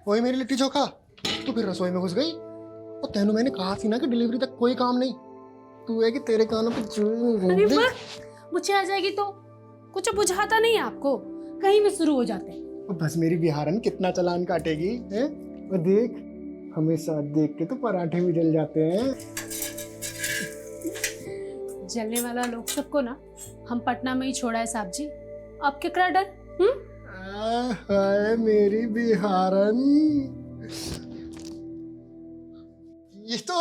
वही मेरी लिट्टी चोखा, तू फिर रसोई में घुस गई। और तेनू मैंने कहा थी ना कि डिलीवरी तक कोई काम नहीं, तू है कि तेरे कानों पे अरे मुझे आ जाएगी तो कुछ बुझाता नहीं है आपको, कहीं भी शुरू हो जाते हैं। बस मेरी बिहारन कितना चालान काटेगी है? वो देख, हमेशा देख के तो पराठे भी जल जाते हैं। जलने वाला लोग सबको ना हम पटना में ही छोड़ा है साहब जी, आप क्या डर? हाय मेरी बिहारन, ये तो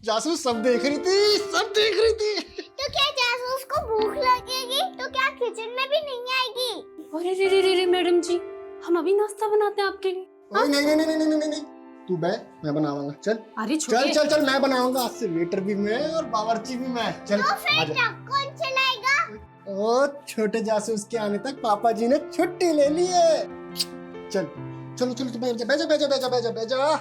जासूस सब देख रही थी, सब देख रही थी। तो क्या जासूस को भूख लगेगी तो क्या किचन में भी नहीं आएगी? अरे रे रे रे रे मैडम जी, हम अभी नाश्ता बनाते हैं आपके लिए। नहीं नहीं नहीं नहीं नहीं नहीं, तू बैठ, मैं बनाऊंगा। चल अरे चल चल चल, मैं बनाऊंगा। आज से वेटर भी मैं और बावर्ची भी मैं। चल तो फिर आजा। ट्रक कौन चलाएगा? ओ छोटे जासूस के आने तक पापा जी ने छुट्टी ले ली है। चल चलो चलो, तू बैठ जा बैठ जा बैठ जा बैठ जा बैठ जा बैठ जा।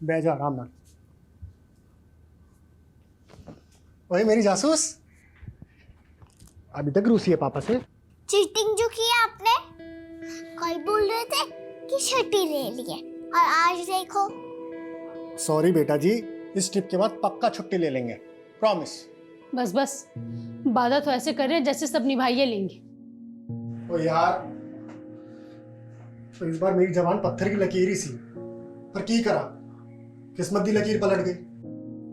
बैठ जा आराम से। ओए मेरी जासूस, अभी तक रूसी है पापा से? चीटिंग जो की आपने, कल बोल रहे थे कि छुट्टी ले ली है और आज देखो। सॉरी बेटा जी, इस ट्रिप के बाद पक्का छुट्टी ले लेंगे, प्रॉमिस। बस बस, वादा तो ऐसे कर रहे हैं जैसे सब निभाइए लेंगे। ओ यार, तो इस बार मेरी जबान पत्थर की लकीर ही सी, पर की करा, किस्मत दी लकीर पलट गई।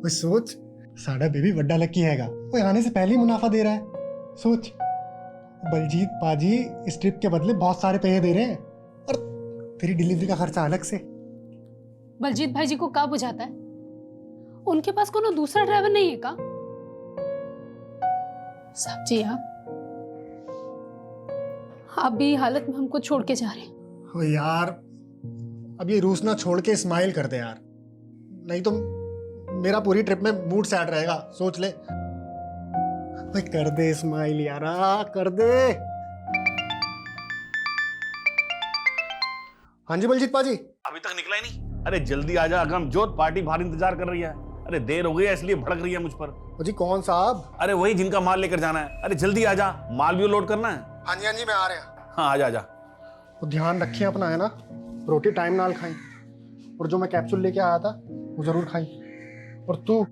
ओए सोच, साडा बेबी बड्डा लकी हैगा, वो आने से पहले ही मुनाफा दे रहा है। सोच, बलजीत पाजी इस ट्रिप के बदले बहुत सारे पैसे दे रहे हैं, और तेरी डिलीवरी का खर्चा अलग से। बलजीत भाई जी को क्या बुझाता है? उनके पास कोनो दूसरा ड्राइवर नहीं है का? साहब जी आप भी हालत में हमको छोड़ के जा रहे हैं। ओ यार, अब ये रूस ना छोड़ के स्माइल कर दे यार, नहीं तो मेरा पूरी ट्रिप में मूड सैड रहेगा। सोच ले, भाई कर दे स्माइल यारा, कर दे। हाँ जी बलजीत पाजी। अभी तक निकला ही नहीं? अरे जल्दी आजा अगमजोत, पार्टी बाहर इंतजार कर रही है। अरे देर हो गई है इसलिए भड़क रही है मुझ पर। ओ जी कौन साहब? अरे वही जिनका माल लेकर जाना है। अरे जल्दी आजा, माल भी लोड करना है। हाँ जी मैं आ रहा। हाँ आजा आजा। तो ध्यान रखिए अपना, है ना, रोटी टाइम नाल खाई, और जो मैं कैप्सूल लेके आया था वो जरूर खाई। और तू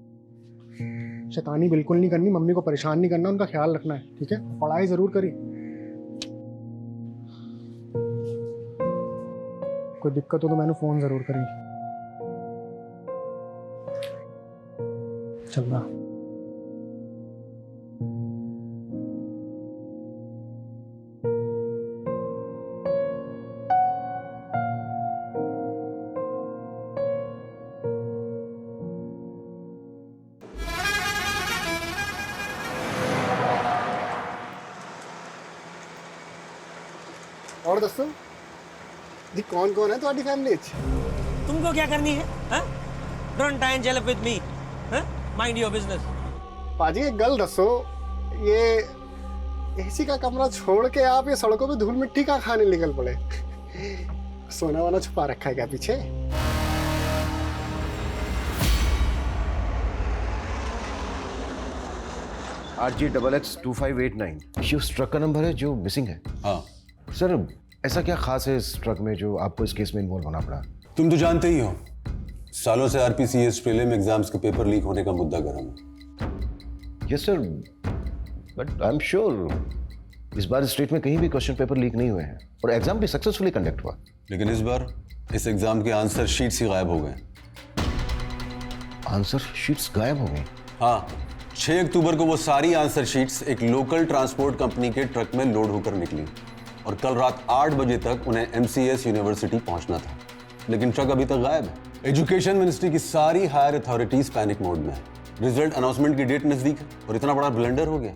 शैतानी बिल्कुल नहीं करनी, मम्मी को परेशान नहीं करना, उनका ख्याल रखना है, ठीक है? पढ़ाई जरूर करी। कोई दिक्कत हो तो मैंने फोन जरूर करी। चल रहा। और दसो जी, कौन कौन है तुम्हारी फैमिली? तुमको क्या करनी है? Don't time jail with me, mind your business. पाजी एक गल दसो, ये एसी का कमरा छोड़ के आप ये सड़कों पे धूल मिट्टी का खाने निकल पड़े? सोना वाना छुपा रखा है क्या पीछे? RG XX2589 ये उस ट्रक का नंबर है जो मिसिंग है। हाँ सर, ऐसा क्या खास है इस ट्रक में जो आपको इस केस में इन्वॉल्व होना पड़ा? तुम तो जानते ही हो, सालों से RPCS प्रीलिम एग्जाम्स के पेपर लीक होने का मुद्दा गर्म है। Yes sir, but I am sure इस बार स्टेट में कहीं भी क्वेश्चन पेपर लीक नहीं हुए हैं और एग्जाम भी सक्सेसफुली कंडक्ट हुआ। लेकिन इस बार इस एग्जाम के आंसर शीट्स ही गायब हो गए। आंसर शीट्स गायब हो गई? हाँ, 6 अक्टूबर को वो सारी आंसर शीट्स एक लोकल ट्रांसपोर्ट कंपनी के ट्रक में लोड होकर निकली और कल रात 8 बजे तक उन्हें MCS यूनिवर्सिटी पहुंचना था, लेकिन ट्रक अभी तक गायब है। एजुकेशन मिनिस्ट्री की सारी हायर अथॉरिटीज पैनिक मोड में है। रिजल्ट अनाउंसमेंट की डेट नजदीक है और इतना बड़ा ब्लंडर हो गया।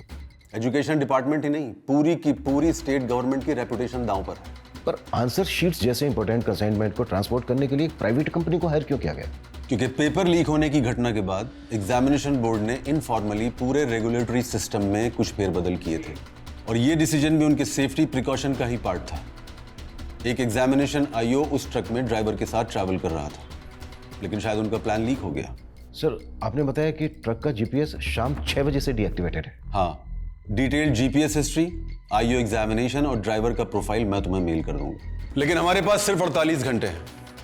एजुकेशन डिपार्टमेंट ही नहीं, पूरी की पूरी स्टेट गवर्नमेंट की रेपुटेशन दांव पर है। पर आंसर शीट्स जैसे इंपॉर्टेंट कंसाइनमेंट को ट्रांसपोर्ट करने के लिए एक प्राइवेट कंपनी को हायर क्यों किया गया? क्योंकि पेपर लीक होने की घटना के बाद एग्जामिनेशन बोर्ड ने इनफॉर्मली पूरे रेगुलेटरी सिस्टम में कुछ फेरबदल किए थे और ये डिसीजन भी उनके सेफ्टी प्रिकॉशन का ही पार्ट था। एक एग्जामिनेशन IO उस ट्रक में ड्राइवर के साथ ट्रैवल कर रहा था, लेकिन शायद उनका प्लान लीक हो गया सर आपने बताया कि ट्रक का जीपीएस शाम 6 बजे से डीएक्टिवेटेड है। हाँ, detailed GPS history, IO examination और ड्राइवर का प्रोफाइल मैं तुम्हें मेल कर दूंगा। लेकिन हमारे पास सिर्फ 48 घंटे हैं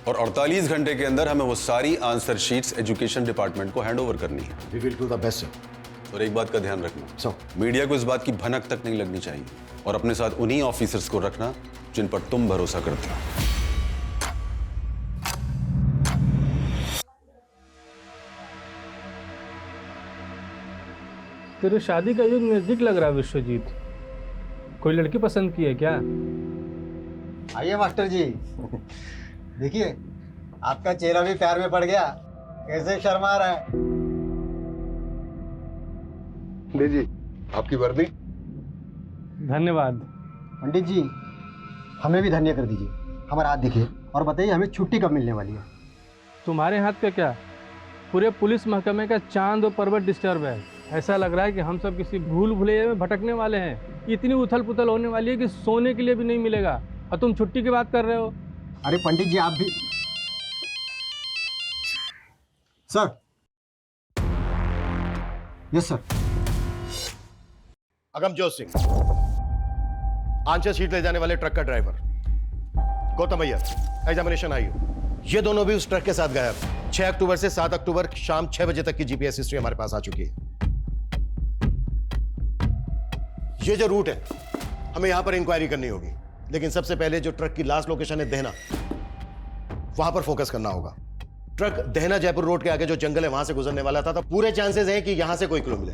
और 48 घंटे के अंदर हमें वो सारी आंसर शीट्स एजुकेशन डिपार्टमेंट को हैंड ओवर करनी है। We will do the best sir. और एक बात का ध्यान रखना, सर मीडिया को इस बात की भनक तक नहीं लगनी चाहिए और अपने साथ उन्हीं ऑफिसर्स को रखना जिन पर तुम भरोसा करते हो। तेरे शादी का युग नजदीक लग रहा है विश्वजीत। कोई लड़की पसंद की है क्या? आइए मास्टर जी। देखिए आपका चेहरा भी प्यार में पड़ गया, कैसे शर्मा रहा है। लीजिए आपकी वर्दी। धन्यवाद। पंडित जी हमें भी धन्य कर दीजिए, हमारा हाथ दिखिए और बताइए हमें छुट्टी कब मिलने वाली है। तुम्हारे हाथ का क्या, पूरे पुलिस महकमे का चांद और पर्वत डिस्टर्ब है। ऐसा लग रहा है कि हम सब किसी भूल भुलैया में भटकने वाले हैं। इतनी उथल पुथल होने वाली है कि सोने के लिए भी नहीं मिलेगा और तुम छुट्टी की बात कर रहे हो। अरे पंडित जी आप भी। Sir. Yes sir. Agamjot Singh, answer sheet ले जाने वाले ट्रक का ड्राइवर। गौतम अय्यर, एग्जामिनेशन आई हो। ये दोनों भी उस ट्रक के साथ गायब। 6 अक्टूबर से 7 अक्टूबर शाम 6 बजे तक की जीपीएस हिस्ट्री हमारे पास आ चुकी है। ये जो रूट है हमें यहां पर इंक्वायरी करनी होगी, लेकिन सबसे पहले जो ट्रक की लास्ट लोकेशन है देहना, वहां पर फोकस करना होगा। ट्रक देहना जयपुर रोड के आगे जो जंगल है वहां से गुजरने वाला था, तो पूरे चांसेस हैं कि यहां से कोई क्लू मिले।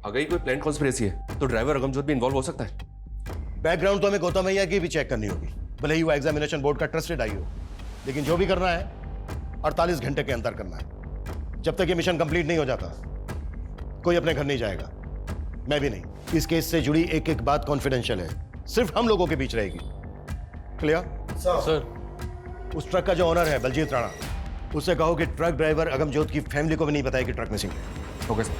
अगर ये कोई प्लान कॉन्स्पिरेसी है तो ड्राइवर अगमजोत भी इन्वॉल्व हो सकता है। बैकग्राउंड तो हमें गौतम अय्यर की भी चेक करनी होगी, भले ही वो एग्जामिनेशन बोर्ड का ट्रस्टेड आई हो, लेकिन जो भी करना है 48 घंटे के अंदर करना है। जब तक ये मिशन कंप्लीट नहीं हो जाता कोई अपने घर नहीं जाएगा, मैं भी नहीं। इस केस से जुड़ी एक एक बात कॉन्फिडेंशियल है, सिर्फ हम लोगों के बीच रहेगी। Clear sir. उस ट्रक का जो ओनर है बलजीत राणा, उससे कहो कि ट्रक ड्राइवर अगमजोत की फैमिली को भी नहीं बताया कि ट्रक मिसिंग है। Okay sir.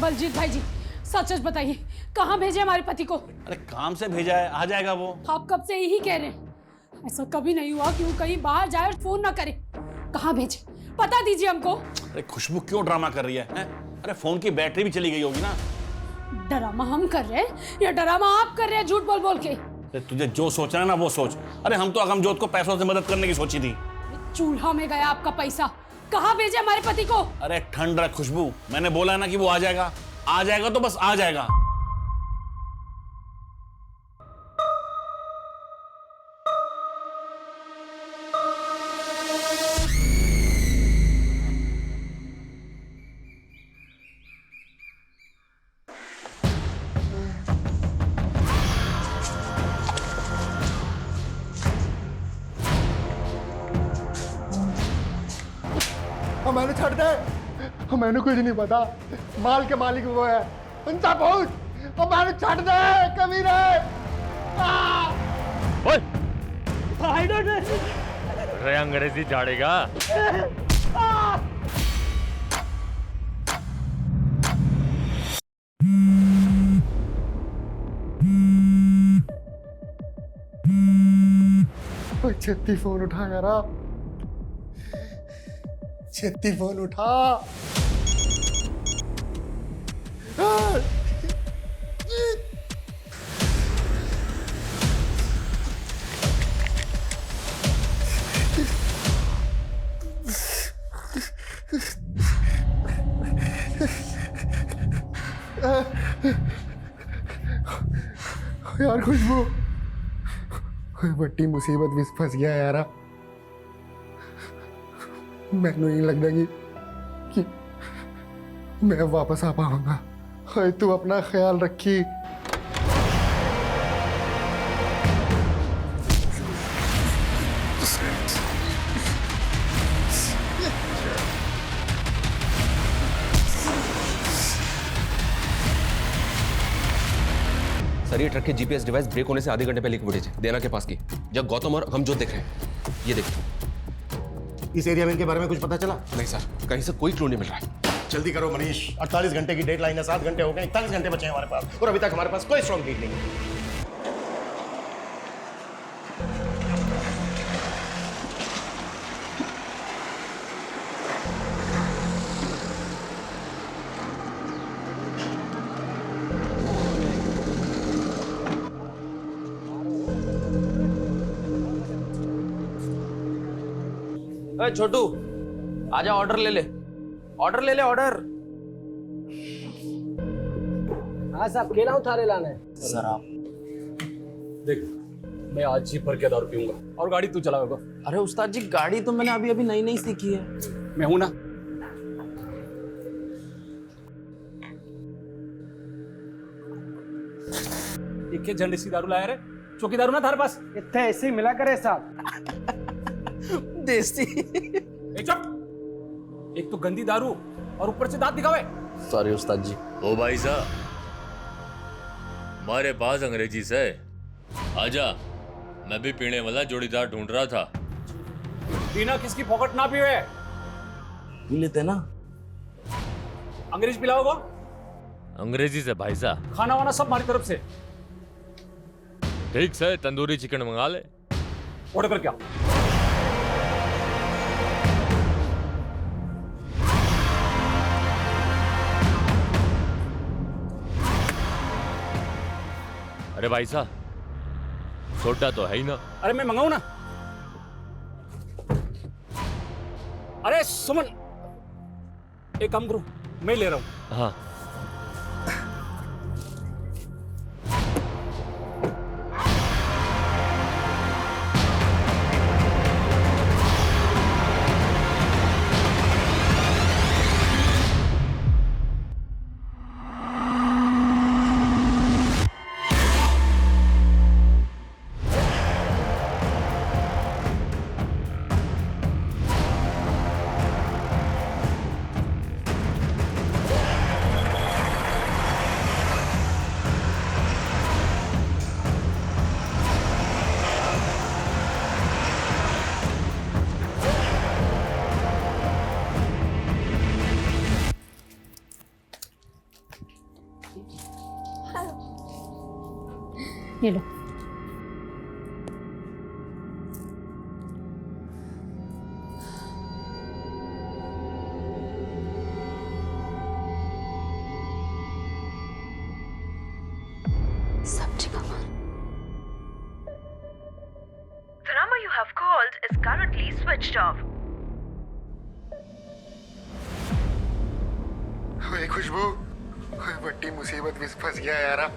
बलजीत भाई जी सच सच बताइए, कहाँ भेजे हमारे पति को? अरे काम से भेजा है, आ जाएगा वो। आप कब से यही कह रहे हैं, ऐसा कभी नहीं हुआ कि वो कहीं बाहर जाए और फोन ना करे। कहाँ भेजे, पता दीजिए हमको। अरे खुशबू क्यों ड्रामा कर रही है, हैं? अरे फोन की बैटरी भी चली गई होगी ना। ड्रामा हम कर रहे हैं या ड्रामा आप कर रहे हैं झूठ बोल बोल के? अरे तुझे जो सोचना है ना वो सोच। अरे हम तो अगमजोत को पैसों से मदद करने की सोची थी। चूल्हा में गया आपका पैसा। कहाँ भेजे हमारे पति को? अरे ठंड रख खुशबू, मैंने बोला ना कि वो आ जाएगा। आ जाएगा तो बस आ जाएगा। मैंने छड़ दे, मैंने कुछ नहीं पता। माल के मालिक वो है, उनका पहुंच। मैंने छड़ दे कभी रे अंग्रेजी झाड़ेगा। छेती फोन उठा यार, छेती फोन उठा। यार खुशबू, बड़ी मुसीबत में फंस गया यार। मैंने नहीं लगता कि मैं वापस आ पाऊंगा। तू अपना ख्याल रखी। सर ये ट्रक के जीपीएस डिवाइस ब्रेक होने से आधे घंटे पहले की फुटेज है, देना के पास की, जब गौतम और अगमजोत देख रहे हैं। ये देखिए। इस एरिया में इनके बारे में कुछ पता चला? नहीं सर, कहीं से कोई क्लू नहीं मिल रहा है। जल्दी करो मनीष, 48 घंटे की डेडलाइन है, 7 घंटे हो गए, 41 घंटे बचे हैं हमारे पास और अभी तक हमारे पास कोई स्ट्रॉन्ग लीड नहीं है। अरे छोटू, आजा, ऑर्डर ले ले, ऑर्डर ले ले, ऑर्डर। हाँ साहब, केला उतारे लाना है सर आप देख, मैं आज ही भर के दारू पीऊंगा और गाड़ी तू चलाओगा। अरे उस्ताद जी, गाड़ी तो मैंने अभी अभी नई नई सीखी है। मैं हूं ना। एक झंडे सी दारू लाया रे, चौकी दारू ना थारे पास इतने ऐसे ही मिला करे साहब। देसी। चुप, एक तो गंदी दारू और ऊपर से दांत दिखावे। सॉरी उस्ताद जी। ओ भाई साहब, हमारे पास अंग्रेजी से आजा, मैं भी पीने वाला जोड़ीदार ढूंढ रहा था। बिना किसकी पॉकेट ना पीवे, पी लेते ना। अंग्रेज पिलाओगे? अंग्रेजी से भाई साहब। खाना वाना सब हमारी तरफ से। ठीक से तंदूरी चिकन मंगा ले। ऑर्डर कर क्या? अरे भाई साहब, सोडा तो है ही ना। अरे मैं मंगाऊं ना। अरे सुमन, एक काम करो, मैं ले रहा हूं। हाँ ये लो। सब जगह The number you have called is currently switched off. ओए खुशबू, ओए बड़ी मुसीबत में फंस गया यारा।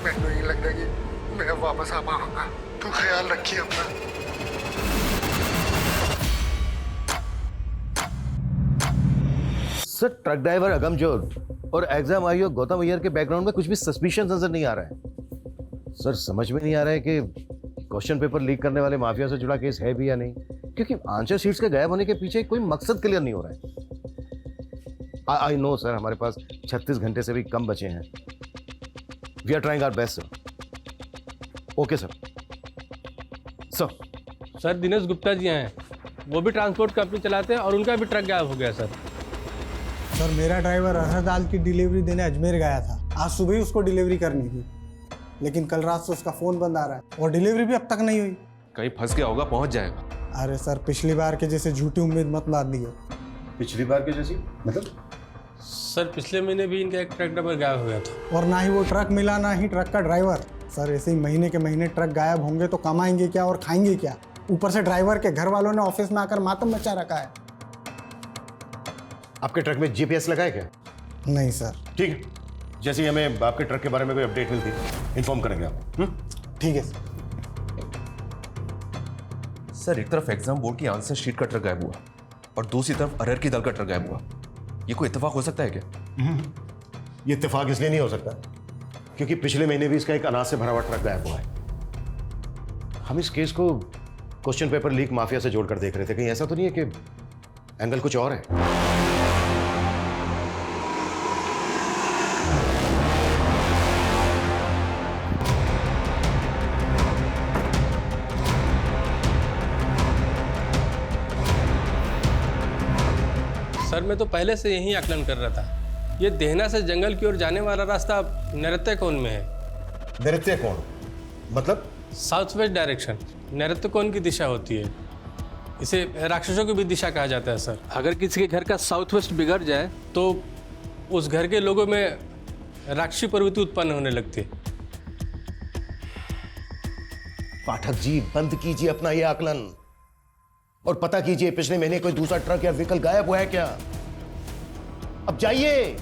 मैं नहीं लगता कि मैं वापस आ पाऊंगा। तू ख्याल रखिए अपना। सर, ट्रक ड्राइवर अगमजोत और एग्जाम आईओ गौतम अय्यर के बैकग्राउंड में कुछ भी सस्पिशन नजर नहीं आ रहा है। सर, समझ में नहीं आ रहा है कि क्वेश्चन पेपर लीक करने वाले माफिया से जुड़ा केस है भी या नहीं, क्योंकि आंसर शीट्स के गायब होने के पीछे कोई मकसद क्लियर नहीं हो रहा है। आई नो सर, हमारे पास 36 घंटे से भी कम बचे हैं। We are trying our best sir. Okay sir. Sir Dinesh Gupta ji हैं, वो भी ट्रांसपोर्ट कंपनी चलाते हैं और उनका भी ट्रक गायब हो गया सर। सर मेरा ड्राइवर अरहर दाल की डिलीवरी देने अजमेर गया था। आज सुबह ही उसको डिलीवरी करनी थी, लेकिन कल रात से उसका फोन बंद आ रहा है और डिलीवरी भी अब तक नहीं हुई। कहीं फंस गया होगा, पहुंच जाएगा। अरे सर, पिछली बार के जैसे झूठी उम्मीद मत बांध दिए। पिछली बार के जैसी मतलब? सर पिछले महीने भी इनका एक ट्रक ड्राइवर गायब हो गया था। और ना ही वो ट्रक मिला, ना ही ट्रक का ड्राइवर। सर ऐसे ही महीने के महीने ट्रक गायब होंगे तो कमाएंगे क्या और खाएंगे क्या? ऊपर से ड्राइवर के घर वालों ने ऑफिस में आकर मातम मचा रखा है। आपके ट्रक में जीपीएस लगा है क्या? नहीं सर। ठीक है, जैसे ही हमें आपके ट्रक के बारे में कोई अपडेट मिलती इन्फॉर्म करेंगे आपको। ठीक है सर। सर, एक तरफ एग्जाम बोर्ड की आंसर शीट का ट्रक गायब हुआ और दूसरी तरफ अरहर की दाल का ट्रक गायब हुआ। ये कोई इत्तेफाक हो सकता है क्या? ये इत्तेफाक इसलिए नहीं हो सकता क्योंकि पिछले महीने भी इसका एक अनाज से भरा हुआ ट्रक गायब हुआ है। हम इस केस को क्वेश्चन पेपर लीक माफिया से जोड़कर देख रहे थे। कहीं ऐसा तो नहीं है कि एंगल कुछ और है? सर मैं तो पहले से यही आकलन कर रहा था। ये देहना से जंगल की ओर जाने वाला रास्ता नैऋत्य में है। नैऋत्य कोण मतलब? साउथ वेस्ट डायरेक्शन नैऋत्य कोण की दिशा होती है। इसे राक्षसों की भी दिशा कहा जाता है सर। अगर किसी के घर का साउथ वेस्ट बिगड़ जाए तो उस घर के लोगों में राक्षसी प्रवृत्ति उत्पन्न होने लगती है। पाठक जी बंद कीजिए अपना ये आकलन और पता कीजिए पिछले महीने कोई दूसरा ट्रक या व्हीकल गायब हुआ है क्या? अब जाइए।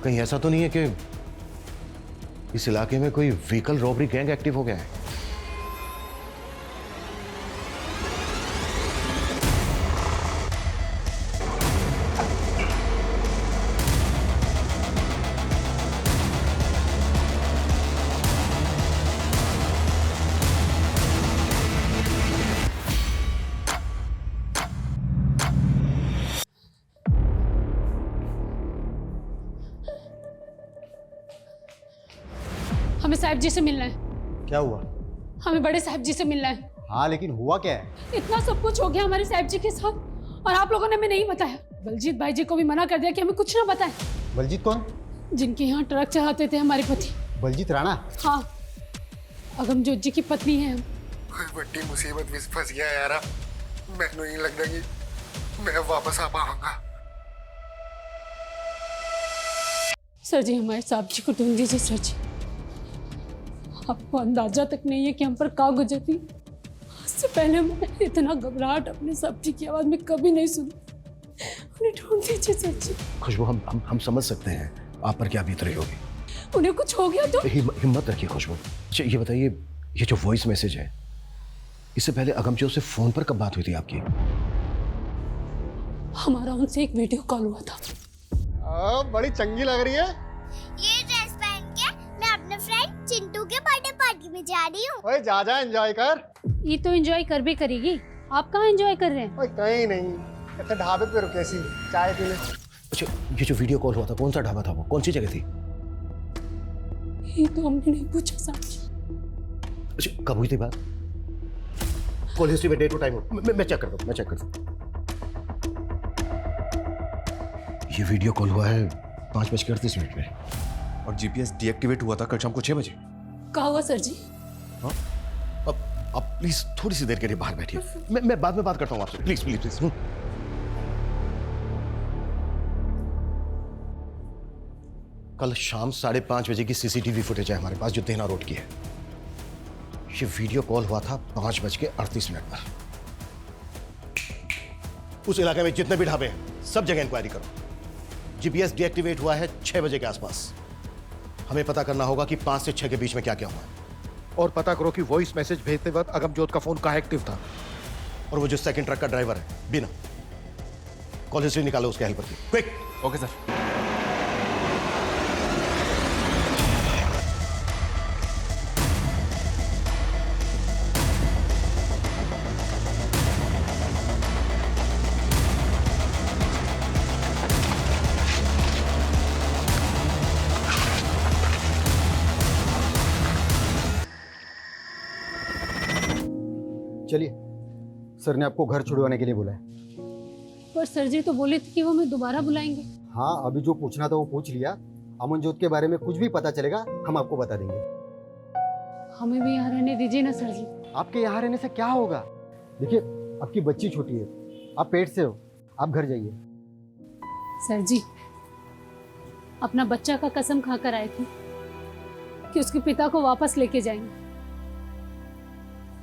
कहीं ऐसा तो नहीं है कि इस इलाके में कोई व्हीकल रॉबरी गैंग एक्टिव हो गया है? हमें साहब जी से मिलना है। क्या हुआ? हमें बड़े साहब जी से मिलना है। हाँ लेकिन हुआ क्या है? इतना सब कुछ हो गया हमारे साहब जी के साथ और आप लोगों ने हमें नहीं बताया। बलजीत भाई जी को भी मना कर दिया कि हमें कुछ ना बताएं। बलजीत कौन? जिनके यहाँ ट्रक चलाते थे हमारे पति। बलजीत राणा? हाँ, अगमजोत जी की पत्नी है हम। कोई बड़ी मुसीबत में फंस गया यार। मैंने नहीं लगता कि मैं वापस आ पाऊंगा। सर जी हमारे साहब जी को ढूंढ दीजिए सर जी। आपको अंदाजा तक नहीं है कि हम पर का गुजरती। इससे पहले मैं इतना घबराहट अपने साहब जी की आवाज में कभी नहीं सुनी। उन्हें ढूंढ दीजिए सर जी। खुशबू हम समझ सकते हैं आप पर क्या बीत रही होगी। उन्हें कुछ हो गया तो? हिम्मत रखिए खुशबू। अच्छा ये बताइए, ये जो वॉइस मैसेज है इससे पहले अगमजोत से फोन पर कब बात हुई थी आपकी? हमारा उनसे एक वीडियो कॉल हुआ था। बड़ी चंगी लग रही है। ये ड्रेस पहन के मैं अपने फ्रेंड चिंटू के बर्थडे पार्टी में जा रही हूँ। ओए जा एंजॉय कर। ये तो एंजॉय कर भी करेगी। आप कहाँ एंजॉय कर रहे हैं? ओए कहीं नहीं, ऐसे ढाबे पे रुके सी चाय पीने। अच्छा ये जो वीडियो कॉल हुआ था कौन सा ढाबा था वो? कौन सी जगह थी? ये तो हमने नहीं पूछा साहब जी। अच्छा कब हुई थी बात? कॉल हिस्ट्री में डेट और टाइम मैं चेक करता हूँ, मैं चेक करता हूँ। ये वीडियो कॉल हुआ है 5:38 में और जीपीएस डीएक्टिवेट हुआ था कल शाम को 6 बजे। कहा हुआ सर जी? हाँ अब प्लीज थोड़ी सी देर के लिए बाहर बैठिए। मैं बाद में बात करता हूँ आपसे। Please please please. कल शाम 5:30 बजे की सीसीटीवी फुटेज है हमारे पास जो देहना रोड की है। ये वीडियो कॉल हुआ था 5:38 पर। उस इलाके में जितने भी ढाबे हैं सब जगह इंक्वायरी करो। जीपीएस डीएक्टिवेट हुआ है 6 बजे के आसपास। हमें पता करना होगा कि 5 से 6 के बीच में क्या क्या हुआ है और पता करो कि वॉइस मैसेज भेजते वक्त अगमजोत का फोन कहाँ एक्टिव था और वो जो सेकंड ट्रक का ड्राइवर है बिना। कॉल हिस्ट्री निकालो उसके हेल्पर की। क्विक। Okay sir. चलिए, सर ने आपको घर छुड़वाने के लिए बुलाया। पर सर जी तो बोले थे कि वो हमें दोबारा बुलाएंगे। हाँ अभी जो पूछना था वो पूछ लिया। अमनजोत के बारे में कुछ भी पता चलेगा हम आपको बता देंगे। हमें भी यहाँ रहने दीजिए ना सर जी। आपके यहाँ रहने से क्या होगा? देखिए आपकी बच्ची छोटी है, आप पेट से हो, आप घर जाइए। सर जी अपना बच्चा का कसम खाकर आए थे कि उसके पिता को वापस लेके जाएंगे।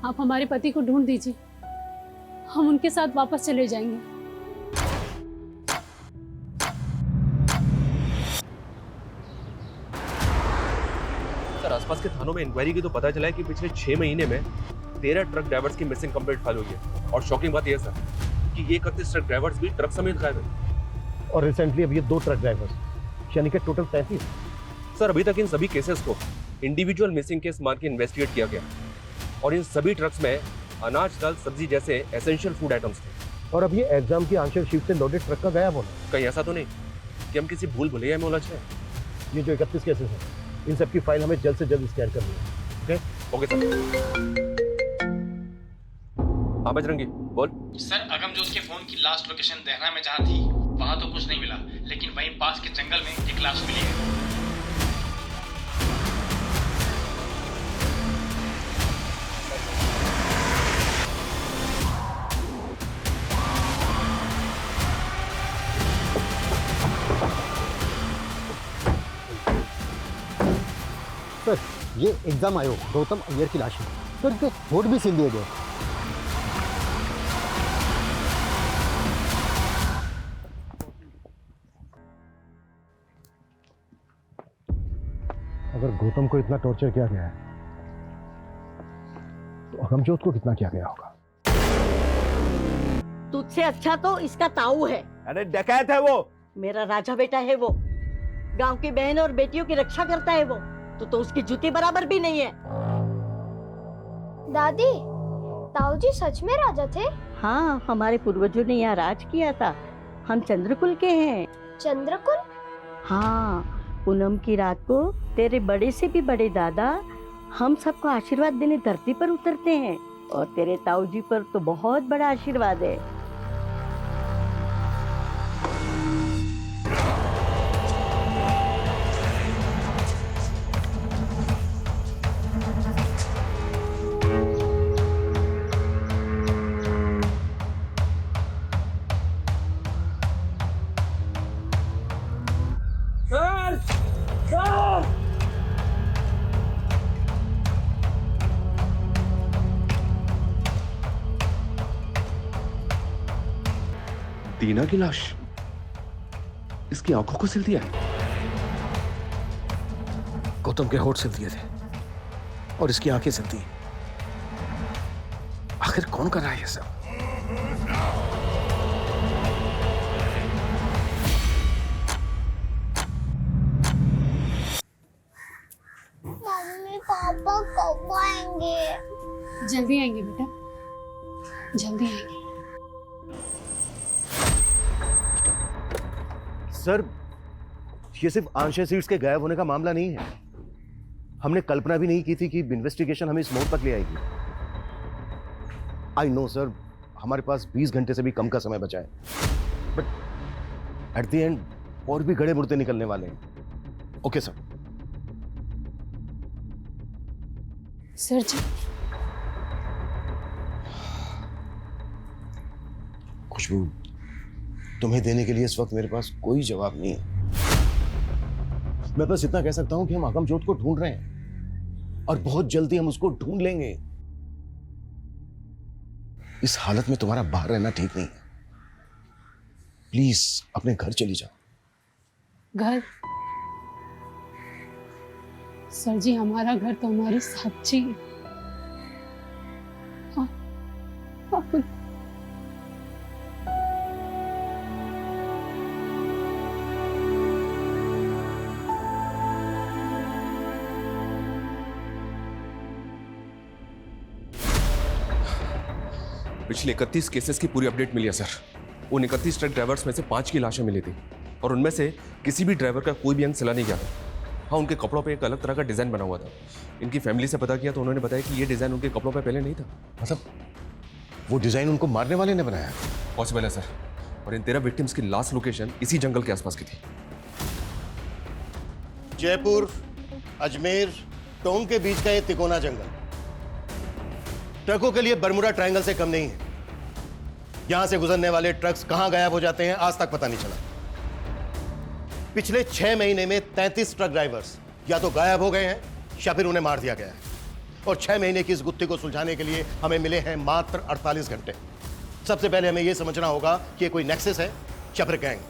आप हमारे पति को ढूंढ दीजिए, हम उनके साथ वापस चले जाएंगे। सर आसपास के थानों में इंक्वायरी की तो पता चला है कि पिछले 6 महीने में 13 ट्रक ड्राइवर्स की मिसिंग कंप्लेंट फाइल हुई है। और शॉकिंग बात यह है सर कि ये 31 ट्रक ड्राइवर्स भी ट्रक समेत गायब है। और रिसेंटली अब ये 2 ट्रक ड्राइवर्स, यानी कि टोटल 33। सर अभी तक इन सभी केसेस को इंडिविजुअल मिसिंग केस मान के इन्वेस्टिगेट किया गया और इन सभी ट्रक्स में अनाज, दाल, सब्जी जैसे एसेंशियल फूड आइटम्स थे। और अब ये एग्जाम की आंसर शीट से लोडेड ट्रक का गायब होना। कहीं ऐसा तो नहीं कि हम किसी भूल भुलैया में उलझ गए? ये जो 31 केसेस हैं इन सब की फाइल हमें जल्द से जल्द स्कैन करनी है। Okay okay sir. हाँ बजरंगी बोल। सर अगमजोत के फोन की लास्ट लोकेशन देहरा में जहाँ थी वहाँ तो कुछ नहीं मिला, लेकिन वहीं पास के जंगल में एक लाश मिली है। सर ये एग्जाम आयोग गौतम अय्यर की लाश है सर, इसके होठ भी सील दिए गए। अगर गौतम को इतना टॉर्चर किया गया है तो अगमजोत को कितना किया गया होगा? तुझसे अच्छा तो इसका ताऊ है। अरे डकैत है वो। मेरा राजा बेटा है वो, गांव की बहन और बेटियों की रक्षा करता है वो, तो उसकी जूती बराबर भी नहीं है। दादी, ताऊ जी सच में राजा थे? हाँ, हमारे पूर्वजों ने यहाँ राज किया था। हम चंद्रकुल के हैं। चंद्रकुल? हाँ, पूनम की रात को तेरे बड़े से भी बड़े दादा हम सबको आशीर्वाद देने धरती पर उतरते हैं, और तेरे ताऊ जी पर तो बहुत बड़ा आशीर्वाद है। दीना की लाश, इसकी आंखों को सिल दिया है। गौतम के होठ सिल दिए थे और इसकी आंखें सिल दी। आखिर कौन कर रहा है ये सब? मम्मी पापा कब आएंगे? जल्दी आएंगे बेटा, जल्दी आएंगे। सर, ये सिर्फ आंशिक सीट्स के गायब होने का मामला नहीं है। हमने कल्पना भी नहीं की थी कि इन्वेस्टिगेशन हमें इस मोड़ तक ले आएगी। आई नो सर, हमारे पास 20 घंटे से भी कम का समय बचा है, बट एट द एंड और भी गड़े मुर्दे निकलने वाले हैं। Okay sir. सर जी, खुशबू, तुम्हें देने के लिए इस वक्त मेरे पास कोई जवाब नहीं है। मैं बस इतना कह सकता हूं कि हम अगमजोत को ढूंढ रहे हैं और बहुत जल्दी हम उसको ढूंढ लेंगे। इस हालत में तुम्हारा बाहर रहना ठीक नहीं है। प्लीज अपने घर चली जाओ। घर? सर जी, हमारा घर तो हमारी साक्षी है। हाँ, आप पिछले 31 केसेस की पूरी अपडेट मिली है सर। उन 31 ट्रक ड्राइवर्स में से 5 की लाशें मिली थी, और उनमें से किसी भी ड्राइवर का कोई भी अंग सिला नहीं गया था। हाँ, उनके कपड़ों पे एक अलग तरह का डिजाइन बना हुआ था। इनकी फैमिली से पता किया तो उन्होंने बताया कि ये डिजाइन उनके कपड़ों पे पहले नहीं था। मतलब वो डिजाइन उनको मारने वाले ने बनाया? पॉसिबल है सर। और इन 13 विक्टिम्स की लास्ट लोकेशन इसी जंगल के आसपास की थी। जयपुर, अजमेर, टोंक के बीच का ये तिकोना जंगल ट्रकों के लिए बरमुडा ट्रायंगल से कम नहीं है। यहां से गुजरने वाले ट्रक्स कहां गायब हो जाते हैं आज तक पता नहीं चला। पिछले 6 महीने में 33 ट्रक ड्राइवर्स या तो गायब हो गए हैं या फिर उन्हें मार दिया गया है। और 6 महीने की इस गुत्थी को सुलझाने के लिए हमें मिले हैं मात्र 48 घंटे। सबसे पहले हमें यह समझना होगा कि कोई नेक्सस है या फिर गैंग।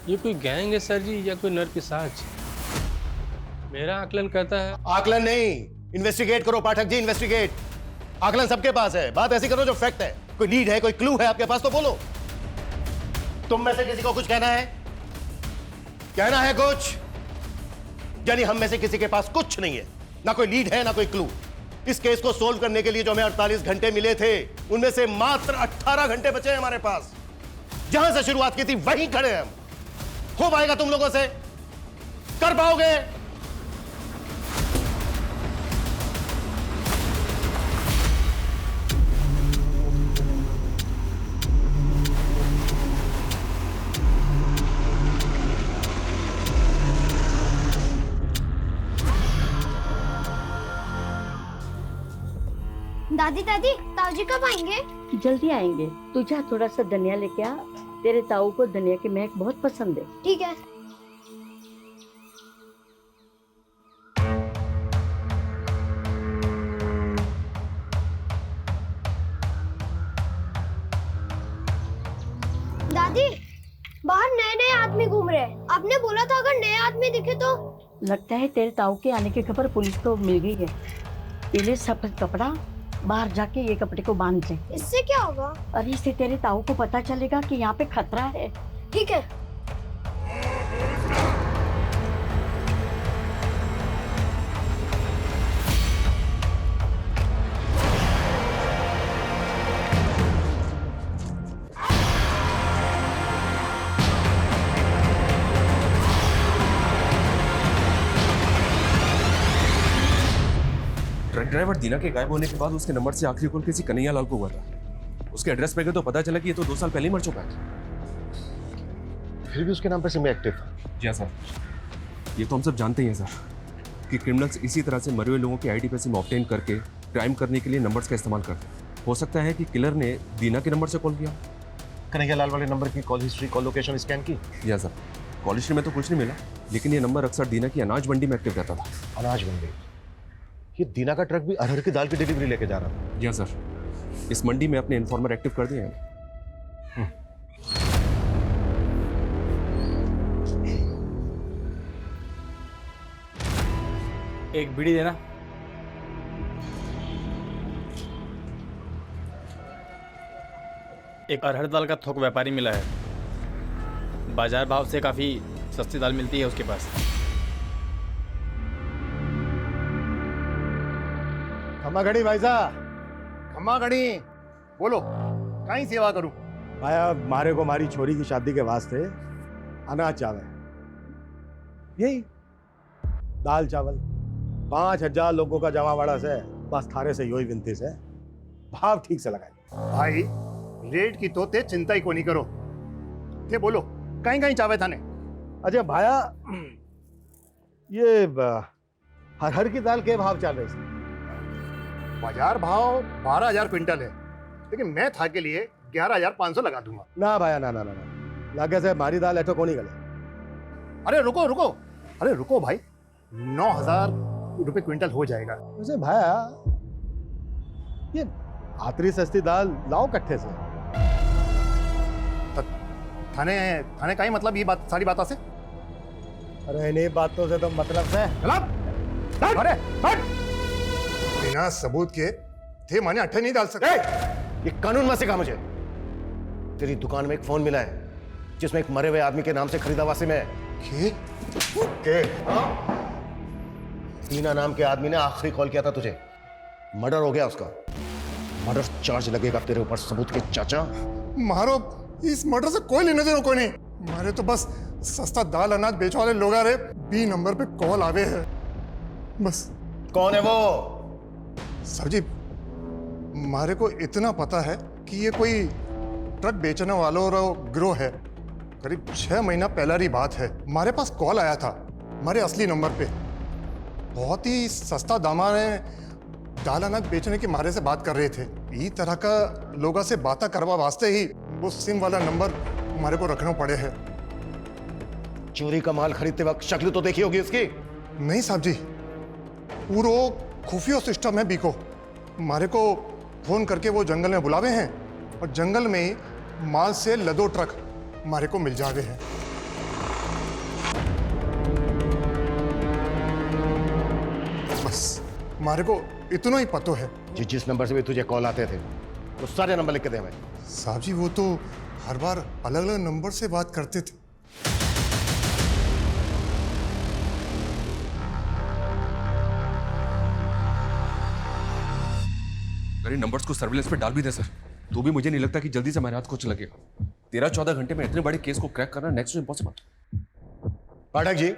ये कोई गैंग है सर जी, या कोई नरपिशाच? मेरा आकलन कहता है। आकलन नहीं, इन्वेस्टिगेट करो पाठक जी, इन्वेस्टिगेट। आकलन सबके पास है, बात ऐसी करो जो फैक्ट है। कोई लीड है, कोई क्लू है आपके पास तो बोलो। तुम में से किसी को कुछ कहना है? कहना है कुछ? यानी हम में से किसी के पास कुछ नहीं है, ना कोई लीड है ना कोई क्लू। इस केस को सोल्व करने के लिए जो हमें 48 घंटे मिले थे, उनमें से मात्र 18 घंटे बचे हैं हमारे पास। जहां से शुरुआत की थी वहीं खड़े हैं हम। हो पाएगा तुम लोगों से? कर पाओगे? दादी दादी ताऊजी कब आएंगे? जल्दी आएंगे। तू जा थोड़ा सा धनिया लेके आ, तेरे ताऊ को धनिया की महक बहुत पसंद है। ठीक है। दादी बाहर नए नए आदमी घूम रहे हैं। आपने बोला था अगर नए आदमी दिखे तो। लगता है तेरे ताऊ के आने की खबर पुलिस को मिल गई है। पहले सफेद कपड़ा बाहर जाके ये कपड़े को बांध ले। इससे क्या होगा? अरे इससे तेरे ताऊ को पता चलेगा कि यहाँ पे खतरा है। ठीक है। ट्रक ड्राइवर दीना के गायब होने के बाद उसके नंबर से आखिरी कॉल किसी कन्हैया लाल को हुआ था। उसके एड्रेस पे गए तो पता चला कि ये तो 2 साल पहले ही मर चुका है। फिर भी उसके नाम पर सिम एक्टिव था। जी हाँ सर, ये तो हम सब जानते ही हैं सर कि क्रिमिनल्स इसी तरह से मरे हुए लोगों के आईडी पे सिम ऑब्टेन करके क्राइम करने के लिए नंबर्स का इस्तेमाल करते हैं। हो सकता है कि किलर ने दीना के नंबर से कॉल किया। कन्हैया लाल वाले नंबर की call history, call location scan की? जी हाँ सर, कॉल हिस्ट्री में तो कुछ नहीं मिला, लेकिन ये नंबर अक्सर दीना की अनाज मंडी में एक्टिव रहता था। अनाज मंडी? ये दीना का ट्रक भी अरहर की दाल की डिलीवरी लेके जा रहा था। जी हाँ सर, इस मंडी में अपने इन्फॉर्मर एक्टिव कर दिए हैं। एक बीड़ी देना। एक अरहर दाल का थोक व्यापारी मिला है, बाजार भाव से काफी सस्ती दाल मिलती है उसके पास। खम्मा घड़ी भाई साहब, खम्मा घड़ी, बोलो कहीं सेवा करूं? भाया मारे को मारी छोरी की शादी के वास्ते अनाज चावल, यही दाल चावल 5000 लोगों का जमावाड़ा से बस थारे से योही विनती से भाव ठीक से लगाए। भाई रेट की तो ते चिंता ही को नहीं करो। ते बोलो कहीं कहीं चावे थाने? अच्छा भाया, ये हरहर की दाल के भाव चल रहे थे? बाजार भाव 12000 क्विंटल है, लेकिन मैं था के लिए 11500 लगा दूंगा। ना भाया ना ना ना ना, लागे से मारी दाल ऐठो को नहीं गले। अरे रुको रुको, अरे रुको भाई, 9000 रुपए क्विंटल हो जाएगा। वैसे भाया ये आतरी सस्ती दाल लाओ कट्ठे से। थाने थाने का ही मतलब ये बात सारी बातों से? अरे इन्हीं बातों से तो मतलब से अरे बिना सबूत के थे माने अट्ठे नहीं डाल सकते। ये कानून में सिखा मुझे। तेरी दुकान में एक फोन मिला है जिसमें एक मरे हुए आदमी के नाम से खरीदा हुआ सिम है। के? दीना नाम के आदमी ने आखिरी कॉल किया था तुझे, मर्डर हो गया उसका। मर्डर चार्ज लगेगा तेरे ऊपर सबूत के चाचा। मारो, इस मर्डर से कोई लेने देना कोई नहीं। मारे तो बस सस्ता दाल अनाज बेच वाले लोग आ रहे, बी नंबर पे कॉल आवे है बस। कौन है वो? सर जी मारे को इतना पता है कि ये कोई ट्रक बेचने वालों का गिरोह है। करीब 6 महीना पहला की बात है, हमारे पास कॉल आया था हमारे असली नंबर पे। बहुत ही सस्ता दामा में दाल अनाज बेचने के मारे से बात कर रहे थे। इस तरह का लोगों से बातें करवा वास्ते ही वो सिम वाला नंबर हमारे को रखना पड़े है। चोरी का माल खरीदते वक्त शक्ल तो देखी होगी इसकी? नहीं साहब जी, पूरा खुफिया सिस्टम है बीको। हमारे को फोन करके वो जंगल में बुलावे हैं और जंगल में ही माल से लदो ट्रक हमारे को मिल जावे हैं। बस हमारे को इतना ही पतो है। जिस नंबर से भी तुझे कॉल आते थे वो सारे नंबर लिख के दे हमें। साहब जी वो तो हर बार अलग अलग नंबर से बात करते थे। अरे नंबर्स को सर्विलेंस पे डाल भी दे सर, तो भी मुझे नहीं लगता कि जल्दी से हमारे हाथ कुछ लगेगा। 13-14 घंटे में इतने बड़े केस को क्रैक करना next to impossible. Pathak ji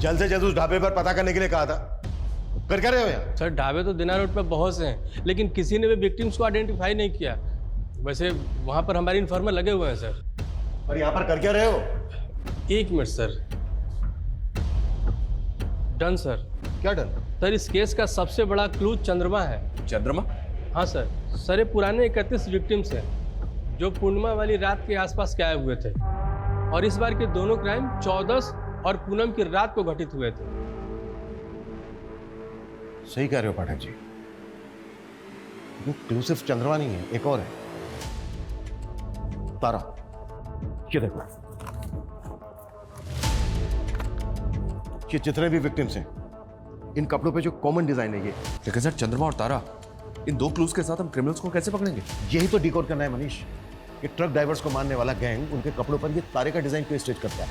जल्द से जल्द उस ढाबे पर पता करने के लिए कहा था, कर क्या रहे हो यहाँ? सर ढाबे तो दिना रोड पे बहुत से हैं, लेकिन किसी ने भी विक्टिम्स को आइडेंटिफाई नहीं किया। वैसे वहाँ पर हमारे इन्फॉर्मर लगे हुए हैं सर। और यहाँ पर कर क्या रहे हो? 1 मिनट सर। Done sir. क्या डन? सर इस केस का सबसे बड़ा क्लू चंद्रमा है। चंद्रमा? हाँ सर। सर ये पुराने 31 विक्टिम्स हैं जो पूर्णिमा वाली रात के आसपास गायब हुए थे, और इस बार के दोनों क्राइम 14 और पूनम की रात को घटित हुए थे। सही कह रहे हो पाठक जी, क्लू सिर्फ चंद्रमा नहीं है, एक और है, तारा। ये देखो, ये जितने भी विक्टिम्स हैं, इन कपड़ों पे जो कॉमन डिजाइन है ये। लेकिन सर चंद्रमा और तारा, इन दो क्लूज के साथ हम क्रिमिनल्स को कैसे पकड़ेंगे? यही तो डिकोड करना है मनीष, कि ट्रक ड्राइवर्स को मारने वाला गैंग उनके कपड़ों पर ये तारे का डिजाइन क्यों स्टिच करता है।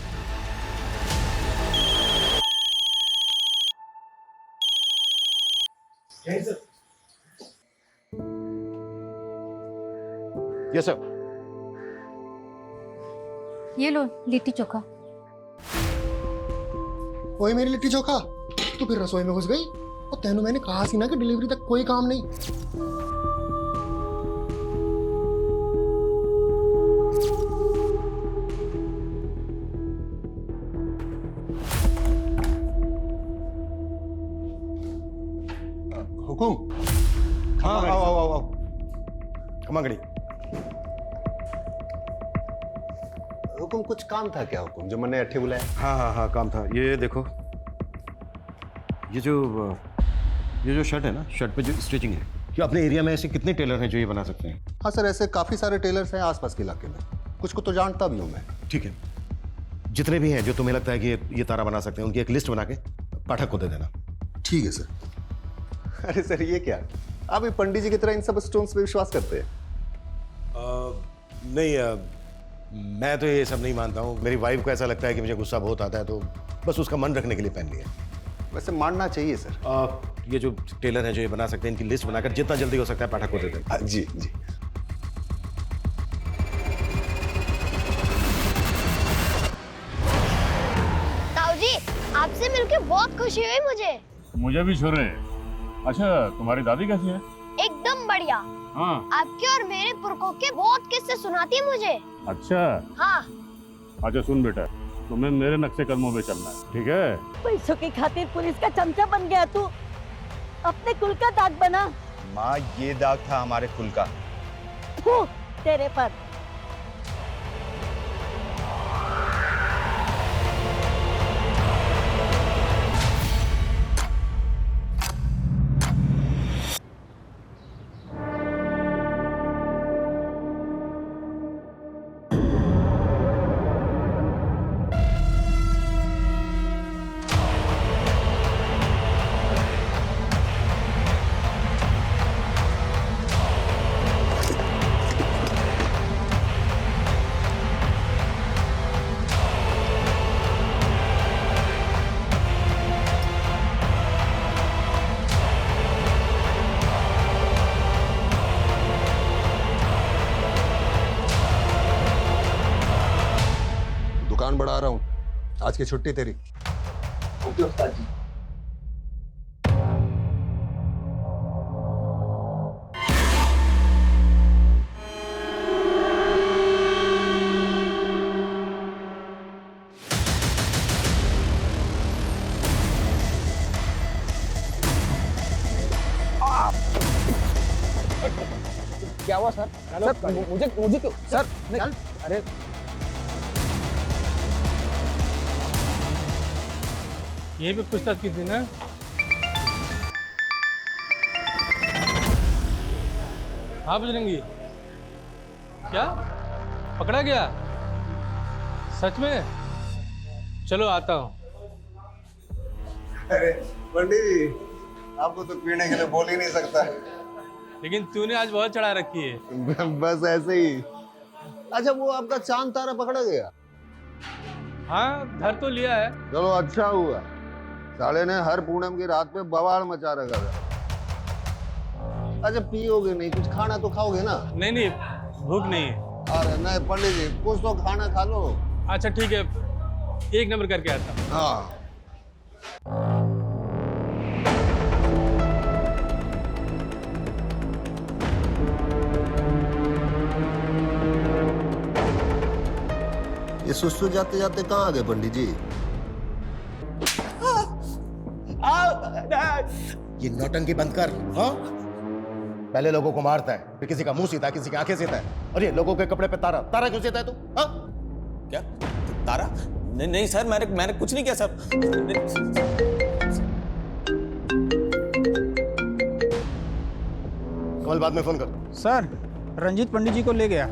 Yes sir. ये लो लिट्टी चोखा। वही मेरी लिट्टी चोखा, तो फिर रसोई में घुस गई। और तेनू मैंने कहा सी ना कि डिलीवरी तक कोई काम नहीं। हुकुम। हाँ आओ। कमा गड़ी। हुकुम, कुछ काम था क्या हुकुम, जो मैंने अट्ठे बुलाया? हाँ काम था। ये देखो, ये जो शर्ट है ना, शर्ट पे जो स्टिचिंग है, कि अपने एरिया में ऐसे कितने टेलर हैं जो ये बना सकते हैं? हाँ सर, ऐसे काफ़ी सारे टेलर्स हैं आसपास के इलाके में, कुछ को तो जानता भी हूँ मैं। ठीक है, जितने भी हैं जो तुम्हें लगता है कि ये तारा बना सकते हैं, उनकी एक लिस्ट बना के पाठक को दे देना। ठीक है सर। अरे सर ये क्या, आप भी पंडित जी की तरह इन सब स्टोन्स पे विश्वास करते हैं? नहीं, मैं तो ये सब नहीं मानता हूँ। मेरी वाइफ को ऐसा लगता है कि मुझे गुस्सा बहुत आता है, तो बस उसका मन रखने के लिए पहन लिया। वैसे मानना चाहिए सर। ये जो टेलर हैं जो ये बना सकते हैं, इनकी लिस्ट बनाकर जितना जल्दी हो सकता है पाठक को दे दें। जी। ताऊ जी, आपसे मिलकर बहुत खुशी हुई मुझे भी छोरे। अच्छा, तुम्हारी दादी कैसी है? एकदम बढ़िया। हाँ। आपके और मेरे पुरखों के बहुत किस्से सुनाती है मुझे। अच्छा। हाँ। अच्छा सुन बेटा, तुम्हें मेरे नक्शे कदमों पे चलना है, ठीक है? पैसों की खातिर पुलिस का चमचा बन गया तू, अपने कुल का दाग बना। माँ, ये दाग था हमारे कुल का। तेरे पर। दुकान बढ़ा रहा हूँ, आज की छुट्टी तेरी। ओके उस्ताद जी। क्या हुआ सर? सर मुझे क्यों सर? अरे यही पे पूछताछ की थी ना? हाँ बजरंगी, क्या पकड़ा गया? सच में? चलो आता हूँ। अरे पंडित जी, आपको तो पीने के लिए बोल ही नहीं सकता। लेकिन तूने आज बहुत चढ़ा रखी है। बस ऐसे ही। अच्छा, वो आपका चांद तारा पकड़ा गया? हाँ, धर तो लिया है। चलो अच्छा हुआ, साले ने हर पूनम की रात पे बवाल मचा रखा था। अच्छा पियोगे नहीं, कुछ खाना तो खाओगे ना? नहीं, भूख नहीं है। अरे नहीं पंडित जी, कुछ तो खाना खा लो। अच्छा ठीक है, एक नंबर करके आता हूँ। हाँ। ये सुस्तु जाते जाते कहाँ आ गए पंडित जी? ये नौटंकी बंद कर। हाँ, पहले लोगों को मारता है, फिर किसी का मुंह सीता है, किसी की आंखें सीता है, और ये लोगों के कपड़े पे तारा तारा क्यों सीता है तू? हाँ? क्या तारा? नहीं नहीं सर, मैंने कुछ नहीं किया सर। कल बाद में फोन कर। सर रंजीत पंडित जी को ले गया।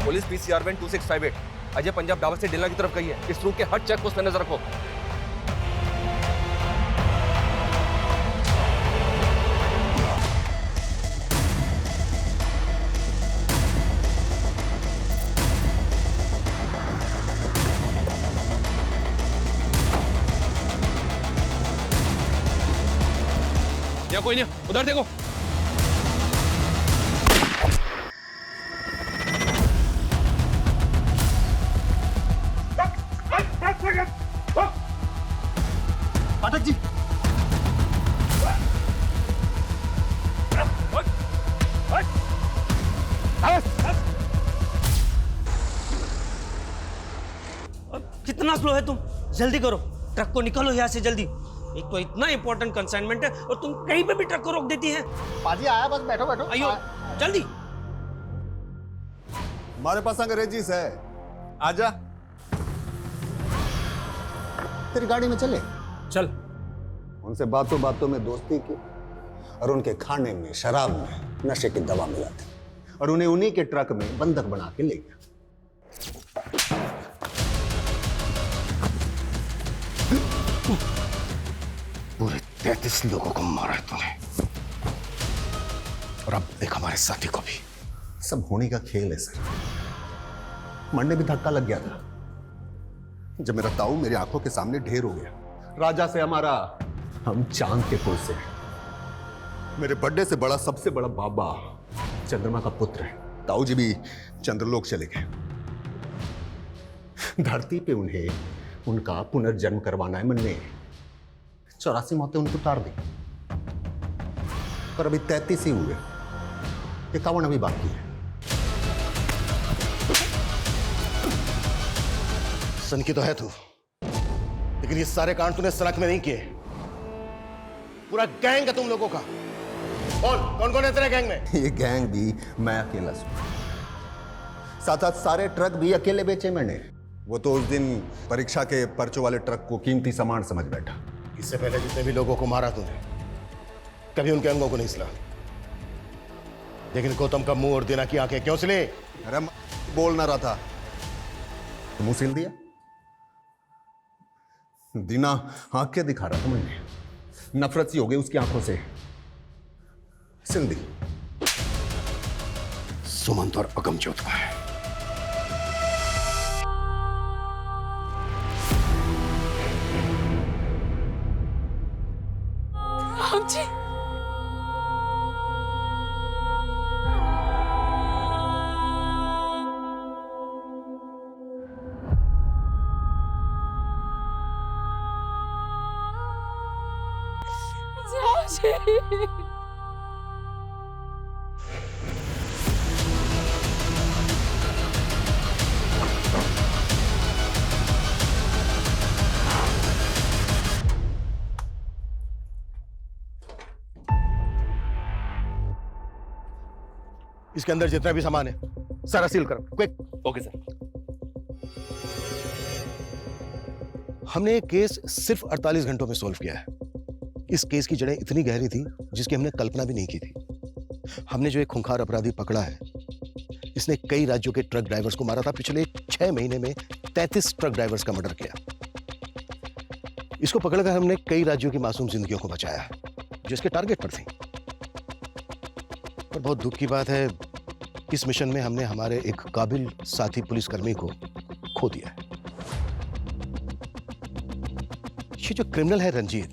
Police PCR van 2658 Ajay Punjab डावर से डेला की तरफ गई है। इस रूट के हर चेक पोस्ट पर नजर रखो। यहाँ कोई नहीं, उधर देखो। पाठक जी, कितना स्लो है तुम? जल्दी करो, ट्रक को निकालो यहाँ से जल्दी। एक तो इतना इंपॉर्टेंट कंसाइनमेंट है और तुम कहीं पे भी ट्रक को रोक देती है। पाजी आया, बस बैठो बैठो। आइयो जल्दी। हमारे पास अंग्रेजीस है, आजा। तेरी गाड़ी में चले? चल। उनसे बातों बातों में दोस्ती की और उनके खाने में, शराब में नशे की दवा मिलाती और उन्हें उन्हीं के ट्रक में बंधक बना के ले गया। पूरे 33 लोगों को मारा है तूने, और अब एक हमारे साथी को भी। सब होने का खेल है सर। मन में भी धक्का लग गया था जब मेरा ताऊ मेरी आंखों के सामने ढेर हो गया। राजा से हमारा, हम चांद के कुल से। मेरे बर्थडे से बड़ा, सबसे बड़ा बाबा चंद्रमा का पुत्र है। ताऊ जी भी चंद्रलोक चले गए। धरती पे उन्हें उनका पुनर्जन्म करवाना है। मन ने 84 मौतें उनको उतार दी, पर अभी 33 ही हुए। 51 अभी बाकी है। सनकी तो है तू, लेकिन ये सारे कांड तूने सनक में नहीं किए। पूरा गैंग है तुम लोगों का। और कौन कौन है तेरे गैंग में? ये गैंग भी मैं अकेला हूं। साथ साथ सारे ट्रक भी अकेले बेचे मैंने। वो तो उस दिन परीक्षा के पर्चों वाले ट्रक को कीमती सामान समझ बैठा। इससे पहले जितने भी लोगों को मारा तूने, कभी उनके अंगों को नहीं सिला। लेकिन गौतम का मुंह और दीना की आंखें क्यों सिले? अरे बोल ना रहा था तो मुंह सिल दिया। दीना आंखें दिखा रहा था, मैंने नफरत सी हो गई उसकी आंखों से, सिल दी। सुमंत और अगमजोत का है। राम जी, इसके अंदर जितना भी सामान है सारा सील करो, क्विक। Okay sir. हमने ये केस सिर्फ 48 घंटों में सॉल्व किया है। इस केस की जड़ें इतनी गहरी थी जिसकी हमने कल्पना भी नहीं की थी। हमने जो एक खूंखार अपराधी पकड़ा है, इसने कई राज्यों के ट्रक ड्राइवर्स को मारा था। पिछले 6 महीने में 33 ट्रक ड्राइवर्स का मर्डर किया। इसको पकड़कर हमने कई राज्यों की मासूम जिंदगियों को बचाया जो इसके टारगेट पर थी। पर बहुत दुख की बात है, इस मिशन में हमने हमारे एक काबिल साथी पुलिसकर्मी को खो दिया है। ये जो क्रिमिनल है रंजीत,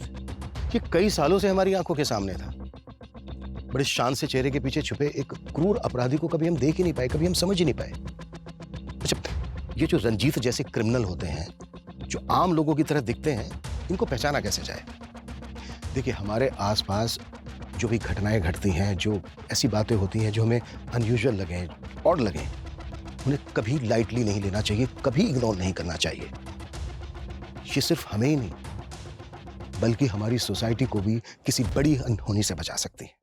ये कई सालों से हमारी आंखों के सामने था। बड़े शान से चेहरे के पीछे छुपे एक क्रूर अपराधी को कभी हम देख ही नहीं पाए, कभी हम समझ ही नहीं पाए। अच्छा, ये जो रंजीत जैसे क्रिमिनल होते हैं, जो आम लोगों की तरह दिखते हैं, इनको पहचाना कैसे जाए? देखिए, हमारे आसपास जो भी घटनाएं घटती हैं, जो ऐसी बातें होती हैं जो हमें अनयूजुअल लगे, ऑड लगे, उन्हें कभी लाइटली नहीं लेना चाहिए, कभी इग्नोर नहीं करना चाहिए। ये सिर्फ हमें ही नहीं बल्कि हमारी सोसाइटी को भी किसी बड़ी अनहोनी से बचा सकती है।